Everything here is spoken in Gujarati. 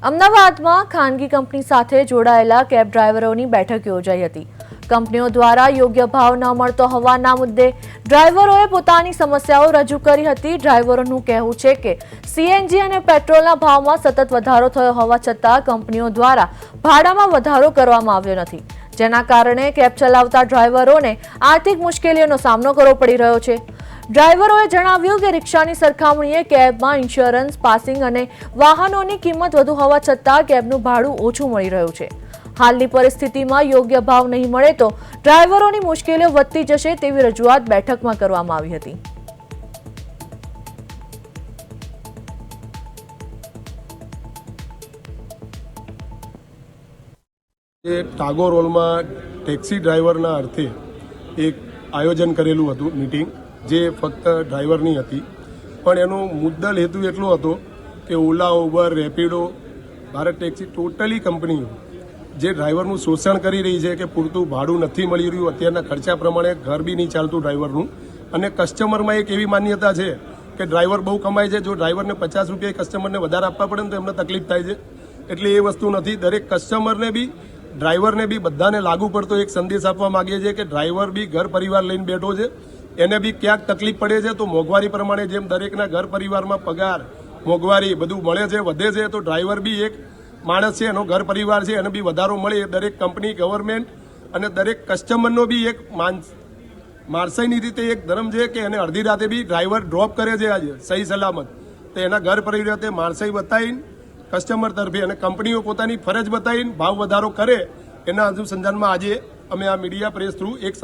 અમદાવાદમાં ખાનગી કંપની સાથે જોડાયેલા કેબ ડ્રાઈવરોની બેઠક યોજાઈ હતી। કંપનીઓ દ્વારા યોગ્ય ભાવ ન મળતો હોવાના મુદ્દે ડ્રાઈવરોએ પોતાની સમસ્યાઓ રજૂ કરી હતી। ડ્રાઈવરોનું કહેવું છે કે સીએનજી અને પેટ્રોલના ભાવમાં સતત વધારો થયો હોવા છતાં કંપનીઓ દ્વારા ભાડામાં વધારો કરવામાં આવ્યો નથી, જેના કારણે કેબ ચલાવતા ડ્રાઈવરોને આર્થિક મુશ્કેલીઓનો સામનો કરવો પડી રહ્યો છે। ડ્રાઈવરોએ જણાવ્યું કે રિક્ષાની સરખામણીએ કેબમાં ઇન્સ્યોરન્સ, પાસિંગ અને વાહનોની કિંમત વધુ હોવા છતાં કેબનું ભાડું ઓછું મળી રહ્યું છે। હાલની પરિસ્થિતિમાં યોગ્ય ભાવ નહીં મળે તો ડ્રાઈવરોની મુશ્કેલીઓ વધતી જશે તેવી રજૂઆત બેઠકમાં કરવામાં આવી હતી। ટાગોર હોલમાં ટેક્સી ડ્રાઈવરના અર્થે એક આયોજન કરેલું હતું મીટિંગ, જે ફક્ત ડ્રાઈવરની હતી, પણ એનો મુદ્દલ હેતુ એટલો હતો કે Ola, Uber, Rapido, Bharat taxi totally કંપનીઓ જે ડ્રાઈવરનું શોષણ કરી રહી છે કે પૂરતું ભાડું નથી મળી રહ્યું, અત્યારના ખર્ચા પ્રમાણે ઘર બી નહીં ચાલતું ડ્રાઈવરનું, અને કસ્ટમરમાં એક એવી માન્યતા છે કે ડ્રાઈવર બહુ કમાય છે, જો ડ્રાઈવરને 50 રૂપિયા કસ્ટમરને વધારે આપવા પડે ને તો એમને તકલીફ થાય છે। એટલે એ વસ્તુ નથી, દરેક કસ્ટમરને બી ડ્રાઈવરને બી બધાને લાગુ પડતો એક સંદેશ આપવા માંગીએ છીએ કે ડ્રાઈવર બી ઘર પરિવાર લઈને બેઠો છે, એને બી ક્યાંક તકલીફ પડે છે, તો મોંઘવારી પ્રમાણે જેમ દરેકના ઘર પરિવારમાં પગાર, મોંઘવારી બધું મળે છે, વધે છે, તો ડ્રાઈવર બી એક માણસ છે, એનો ઘર પરિવાર છે, એને બી વધારો મળે એ દરેક કંપની, ગવર્મેન્ટ અને દરેક કસ્ટમરનો બી એક માણસાઈની રીતે એક ધર્મ છે કે એને અડધી રાતે બી ડ્રાઈવર ડ્રોપ કરે છે આજે સહી સલામત, તો એના ઘર પરિવારે માણસાઈ બતાવીને કસ્ટમર તરફે અને કંપનીઓ પોતાની ફરજ બતાવીને ભાવ વધારો કરે, એના અનુસંધાનમાં આજે અમે આ મીડિયા પ્રેસ થ્રુ એક